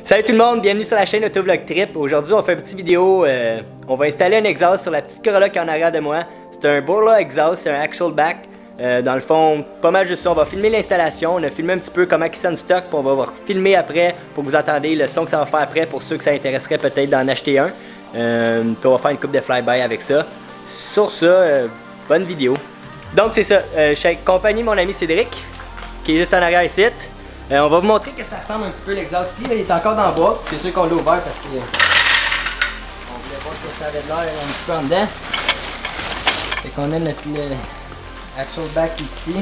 Salut tout le monde, bienvenue sur la chaîne Autovlog Trip. Aujourd'hui, on fait une petite vidéo. On va installer un exhaust sur la petite Corolla qui est en arrière de moi. C'est un Borla exhaust, c'est un actual back. Dans le fond, pas mal juste ça. On va filmer l'installation. On a filmé un petit peu comment il sonne stock. Puis on va filmer après pour que vous entendiez le son que ça va faire après pour ceux que ça intéresserait peut-être d'en acheter un. Puis on va faire une coupe de flyby avec ça. Sur ça, bonne vidéo. Donc c'est ça. Je suis accompagné de mon ami Cédric qui est juste en arrière ici. On va vous montrer que ça ressemble un petit peu l'exhaust ici. Là, il est encore dans le bois. C'est sûr qu'on l'a ouvert parce que on voulait voir ce que ça avait de l'air un petit peu en dedans. Fait qu'on a notre actual back ici.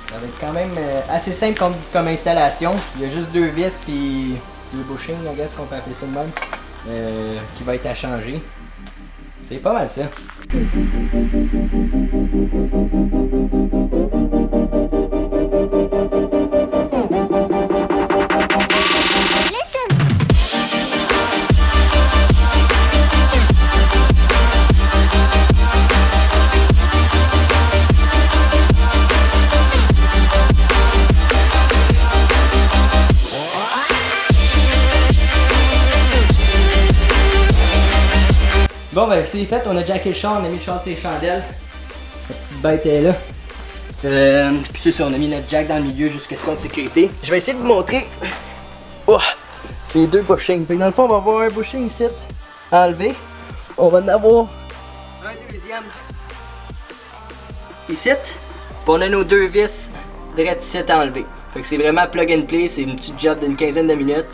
Ça va être quand même assez simple comme installation. Il y a juste deux vis puis des bushings, I guess qu'on peut appeler ça de même, qui va être à changer. C'est pas mal ça. Bon ben c'est fait, on a jacké le char, on a mis le char sur les chandelles. La petite bête est là. Puis c'est ça, on a mis notre jack dans le milieu, juste question de sécurité. Je vais essayer de vous montrer les deux bushings. Fait que dans le fond, on va avoir un bushing ici à enlever. On va en avoir un deuxième ici. Puis on a nos deux vis direct ici à enlever. Fait que c'est vraiment plug and play, c'est une petite job d'une quinzaine de minutes.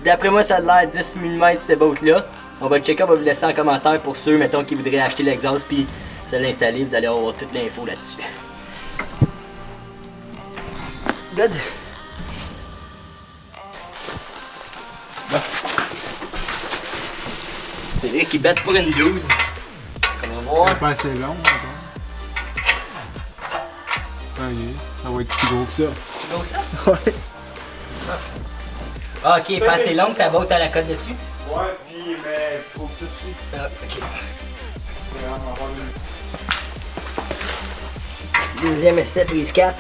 D'après moi, ça a l'air 10 mm cette boat là. On va le checker, on va vous laisser en commentaire pour ceux, mettons, qui voudraient acheter l'exhaust puis se l'installer. Vous allez avoir toute l'info là-dessus. Good. Bon. C'est vrai qu'il bête pour une 12. On va voir. C'est pas assez long, ça va être plus gros que ça. Plus gros que ça? Ouais. Ah, ok, pas assez long, ta botte à la cote dessus? Ouais, puis mais trop tout de suite. Ah, ok. Deuxième essai, prise 4.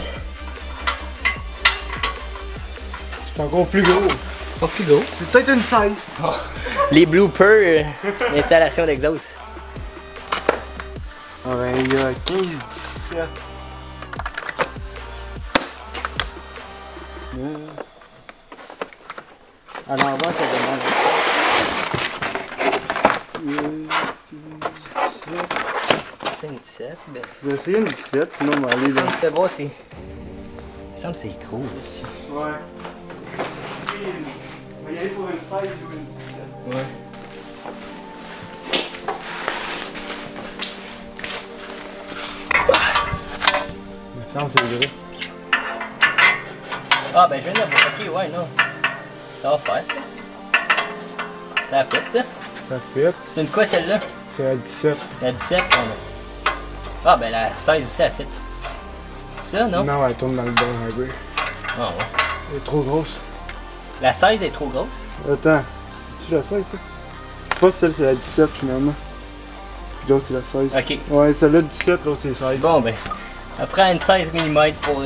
C'est encore plus gros. Pas plus gros. C'est peut-être une 16. Oh. Les bloopers, l'installation d'exhaust. Ah ben, il y a 15-17. À l'envers, ça demande. 17. Ben... Je vais essayer une 17, sinon on va aller Ça là. me fait voir, c'est. Il me semble que c'est gros ici. Ouais. On va y aller pour une 16 ou une 17. Ouais. Il me semble que c'est gros. Ah, ben je viens de voir. Ok, ouais, non. Ça va faire ça. Ça a fait ça. Ça fait. C'est une quoi celle-là? C'est à 17. La 17, on a. Ah, ben la 16 aussi a fait. Ça, non? Non, elle tourne dans le bon un peu. Ah, ouais. Elle est trop grosse. La 16 est trop grosse. Attends, c'est-tu la 16 ça? Je pense que celle c'est la 17 finalement. Puis l'autre c'est la 16. Ok. Ouais, celle-là 17, l'autre c'est 16. Bon, ben. Après une 16 mm pour.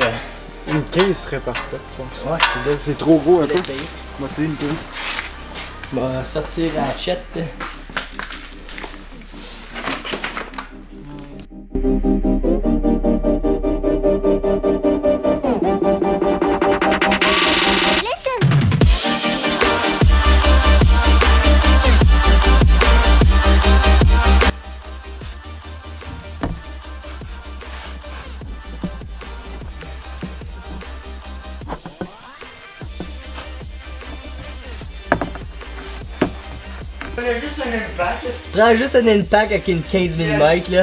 Une 15 serait parfaite, je pense. Ouais. Là, c'est trop gros un peu. L'essayer. Moi c'est une 15. On va sortir la hachette. Prends juste un impact avec une 15 mm là.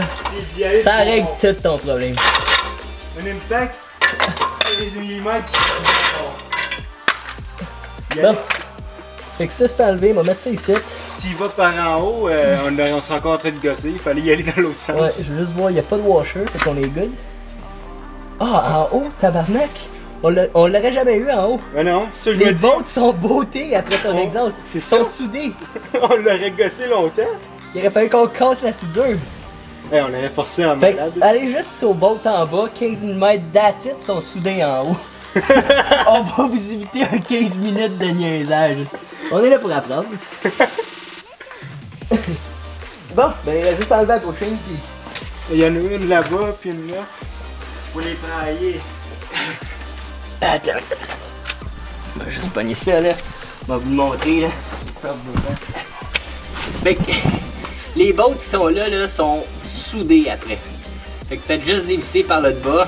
Ça règle tout ton problème. Un impact, 15 mm. Bon. Fait que ça c'est enlevé, on va mettre ça ici. S'il va par en haut, on sera encore en train de gosser, il fallait y aller dans l'autre sens. Ouais, je veux juste voir, il n'y a pas de washer, fait qu'on est good. Ah, en haut, tabarnak! On l'aurait jamais eu en haut. Mais non, ça je Les me dis. bottes sont beautés après ton exhaust. c'est Ils sont ça. soudés. On l'aurait gossé longtemps. Il aurait fallu qu'on casse la soudure. Hey, on l'aurait forcé en Fait malade. que, allez juste au boat en bas, 15 mm that's it, sont soudés en haut. On va vous éviter un 15 minutes de niaisage. On est là pour apprendre. Bon, ben il reste juste à enlever la prochaine puis... Il y en a une là-bas, puis une là. Faut les travailler. Attends. On va juste pogner ça là. On va vous le montrer là. Super beau. Fait que les bolts qui sont là sont soudés après. Fait que faites juste dévisser par le bas.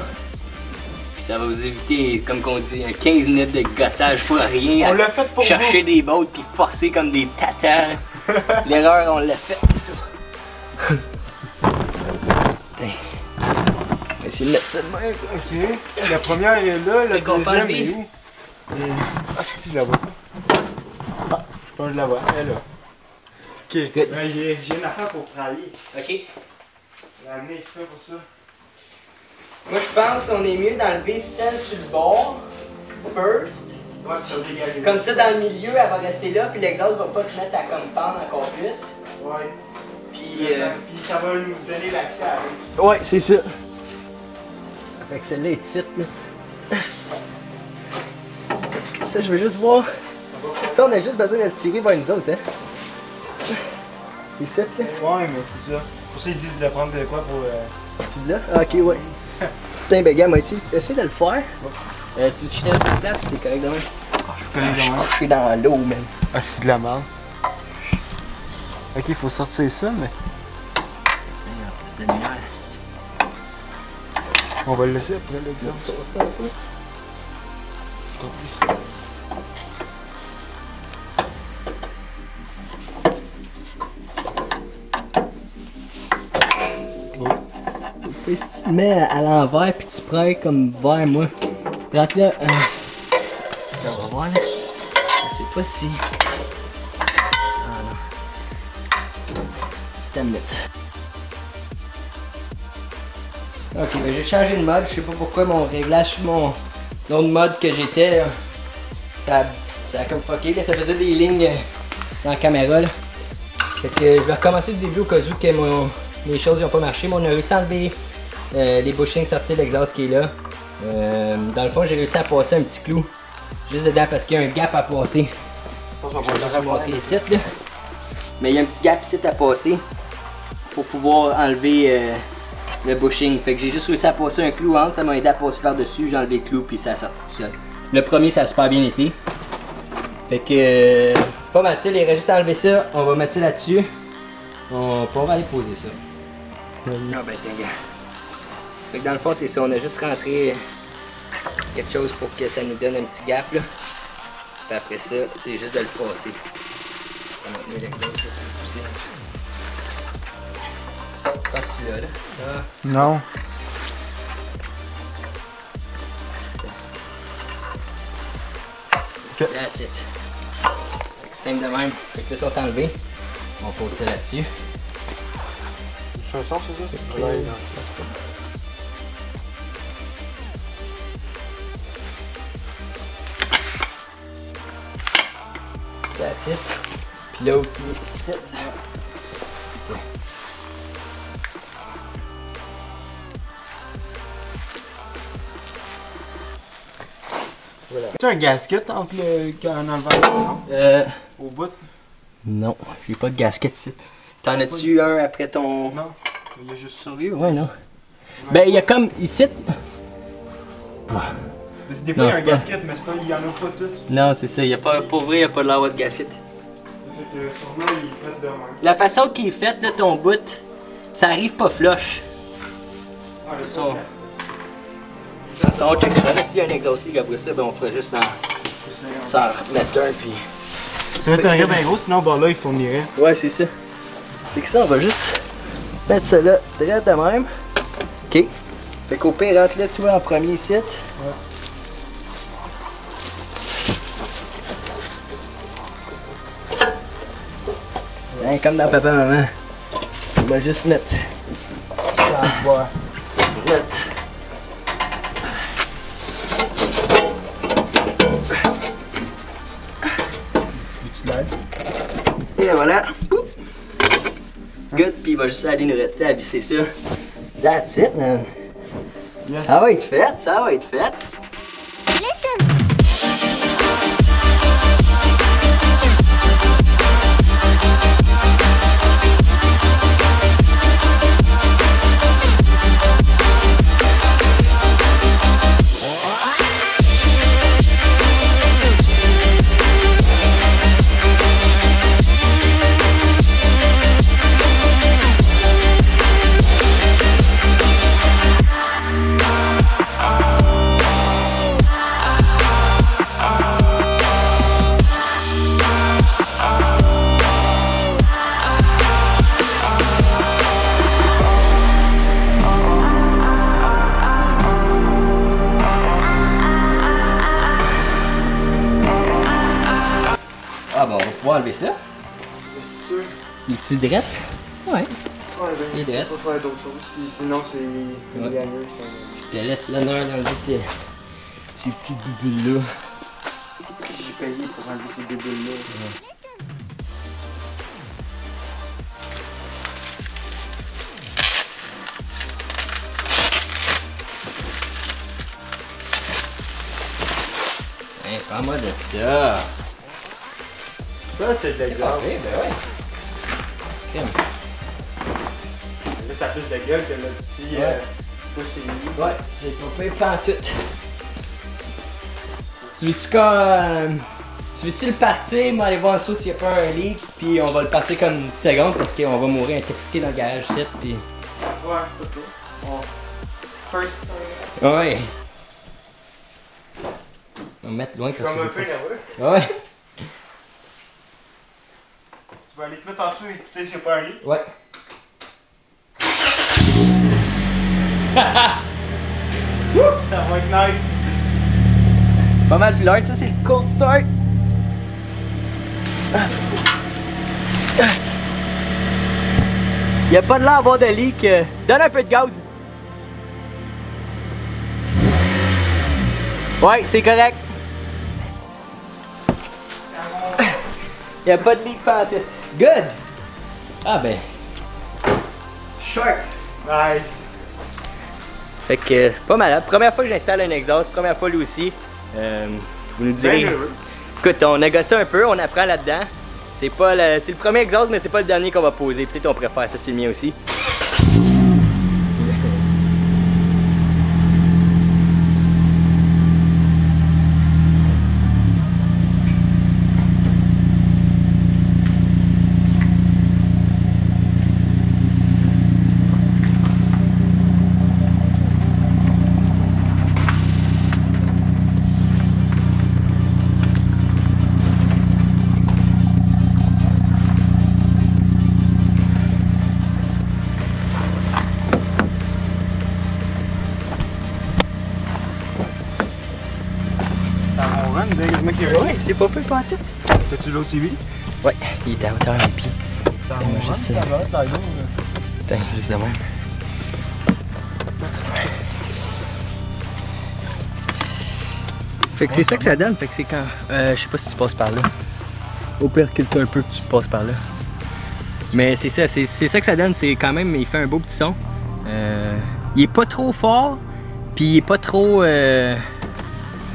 Puis ça va vous éviter, comme qu'on dit, 15 minutes de gossage pour rien. On l'a fait pour chercher des bolts puis forcer comme des tatans. L'erreur, on l'a fait ça. On va essayer de mettre ça de même. Ok. La première est là, la deuxième est où? Ah si, là-bas. Ah, je pense que je la vois. Elle est là. Ok. Ben, j'ai une affaire pour travailler. Ok. Je vais amener ça pour ça. Moi je pense qu'on est mieux d'enlever celle sur le bord. First. Ouais, ça va dégager. Comme ça dans le milieu, elle va rester là, puis l'exhaust va pas se mettre à comme pendre encore plus. Ouais. Puis ça va nous donner l'accès à elle. ouais, c'est ça. Fait que celle-là est petite, là. Est-ce que ça, je veux juste voir. Ça, on a juste besoin de le tirer vers nous autres, hein. Ici, là. Ouais, mais c'est ça. Pour ça, ils disent de le prendre de quoi pour. Tu là? Ah, ok, ouais. Putain, ben, gars, moi ici, essaye de le faire. Tu veux te jeter à cette place ou t'es correct demain? Je suis couché dans l'eau, même. Ah, c'est de la merde. Ok, il faut sortir ça, mais. C'est de lumière. On va le laisser après l'exhaust. Si tu te mets à l'envers puis tu prends comme vers moi. Rentre là. On va voir là. Je sais pas si. Ah non. Attends une minute. Ok, ben j'ai changé de mode. Je sais pas pourquoi mon réglage sur mon autre mode que j'étais. Ça a comme fucké là. Ça faisait des lignes dans la caméra là. Fait que je vais recommencer le début au cas où que mes choses n'ont pas marché. Mais on a réussi à enlever les bushings sortis de l'exhaust qui est là. Dans le fond, j'ai réussi à passer un petit clou juste dedans parce qu'il y a un gap à passer. Je vais vous montrer ici là. Mais il y a un petit gap ici à passer pour pouvoir enlever le bushing. Fait que j'ai juste réussi à passer un clou entre, ça m'a aidé à passer par-dessus, j'ai enlevé le clou puis ça a sorti tout seul. Le premier, ça a super bien été. Fait que pas mal ça, il reste juste à enlever ça, on va mettre ça là-dessus. On va aller poser ça. Ah ben t'inquiète. Fait que dans le fond, c'est ça, on a juste rentré quelque chose pour que ça nous donne un petit gap là. Puis après ça, c'est juste de le passer. On va maintenir l'exhaust, tu peux pousser. Passe celui-là là. Ah. Non. That's it. Fait que simple de même. Fait que là, ça va t'enlever. On pose ça là-dessus. C'est un sens, c'est ça? Ouais, non. That's it. Puis l'autre, ici. Okay. Voilà. Tu as un gasket entre le enlevant au bout? Non, j'ai pas de gasket ici. T'en as-tu un après ton... Non, il y a juste ça. Ouais, non. Ben, il y a comme ici... Parce que des fois, il y a un gasket, mais il y en a pas tous. Non, c'est ça. Pour vrai, il n'y a pas de l'avoir de gasket. Fait que sûrement, il est fait de même. La façon qu'il est fait, là, ton bout, ça arrive pas flush. Ah, le Ça, on check ça. Là, s'il y a un exhaust leak après ça, ben, on fera juste s'en remettre un, puis... Ça va être un bien gros, sinon, bah là, il fournirait. Ouais, c'est ça. Fait que ça, on va juste mettre ça là, direct de même. Ok. Fait qu'au pire, rentre là, toi, en premier ici. Ouais. Hein, comme dans papa maman. On va juste mettre. Mettre. Et voilà. Good, puis il va juste aller nous rester à visser ça. That's it, man. Yes. Ça va être fait, ça va être fait. pouvoir enlever ça. C'est sûr. Il est-tu drette? Ouais. Ouais, ben, Il est drette. on va faire d'autres choses. Sinon, c'est mieux. Je te laisse l'honneur d'enlever ces petites boubules là. J'ai payé pour enlever ces boubules là. Ouais. Hey, parle-moi de ça. Ça, c'est de l'exemple. Ben ouais. Crème. Là, ça a plus de gueule que le petit poussé. Ouais, c'est pas pire pantoute. Tu veux-tu le partir, mais aller voir ça s'il n'y a pas un leak, puis on va le partir comme 10 secondes parce qu'on va mourir intoxiqué dans le garage 7 puis... Ouais, pas trop. First time. Ouais. On va me mettre loin parce que... Comme un peu nerveux. Ouais. Tu vas aller te mettre en dessous et écouter s'il n'y a pas un leak. Ouais. Ça va être nice. Pas mal plus loin, ça c'est le cold start. Il n'y a pas de l'air d'avoir de leak. Donne un peu de gaz. Ouais, c'est correct. Il n'y a pas de leak pantoute. Good. Ah ben. Shark. Nice. Fait que pas malade. Première fois que j'installe un exhaust, première fois lui aussi. Vous nous direz. Écoute, on négocie un peu, on apprend là-dedans. C'est le premier exhaust, mais c'est pas le dernier qu'on va poser. Peut-être on préfère ça sur le mien aussi. Ouais, c'est pas peu pas tout. T'as-tu l'autre TV? Ouais, il était à hauteur d'un pied. Ça va, juste ça. Ça va, Attends, juste de même. Fait que c'est ça que ça donne, fait que c'est quand... je sais pas si tu passes par là. Au pire, recule-toi un peu que tu passes par là. Mais c'est ça que ça donne, c'est quand même, il fait un beau petit son. Il est pas trop fort, puis il est pas trop...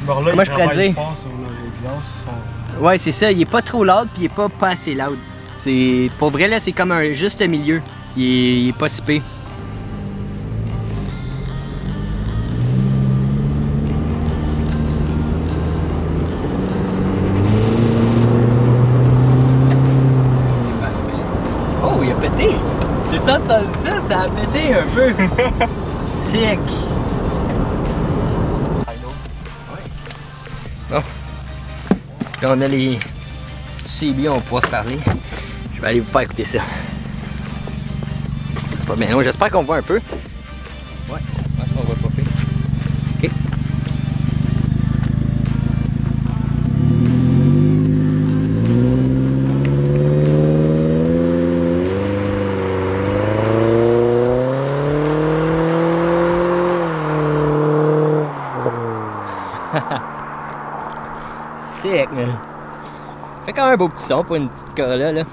comment je pourrais dire? Ouais, c'est ça, il est pas trop loud, puis il est pas assez loud. Pour vrai, là, c'est comme un juste milieu. Il est pas si pire. Oh, il a pété! C'est ça, ça a pété un peu! Sick! Bon. Là, on a les CB, on pourra se parler. Je vais aller vous faire écouter ça. C'est pas bien long, j'espère qu'on voit un peu. Ouais, ça on voit pas pire. Ok. Sick, man. Fait quand même un beau petit son pour une petite Corolla, là.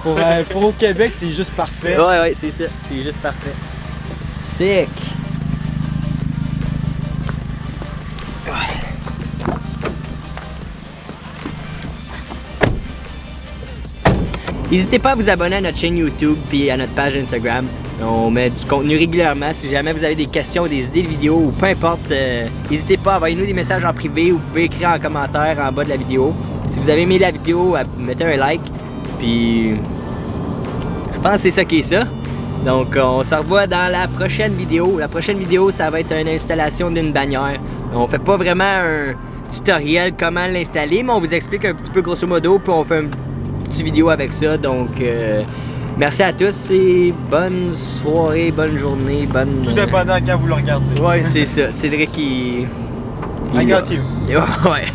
Pour au Québec, c'est juste parfait. Ouais, c'est ça. C'est juste parfait. Sick! N'hésitez pas à vous abonner à notre chaîne YouTube puis à notre page Instagram. On met du contenu régulièrement. Si jamais vous avez des questions, des idées de vidéos ou peu importe, n'hésitez pas à envoyer-nous des messages en privé ou vous pouvez écrire en commentaire en bas de la vidéo. Si vous avez aimé la vidéo, mettez un like. Puis je pense que c'est ça qui est ça. Donc on se revoit dans la prochaine vidéo. La prochaine vidéo, ça va être une installation d'une bannière. On fait pas vraiment un tutoriel comment l'installer, mais on vous explique un petit peu grosso modo, puis on fait une petite vidéo avec ça. Donc merci à tous et bonne soirée, bonne journée, bonne... Tout dépendant quand vous le regardez. Ouais, c'est ça. Cédric, I got you. Ouais.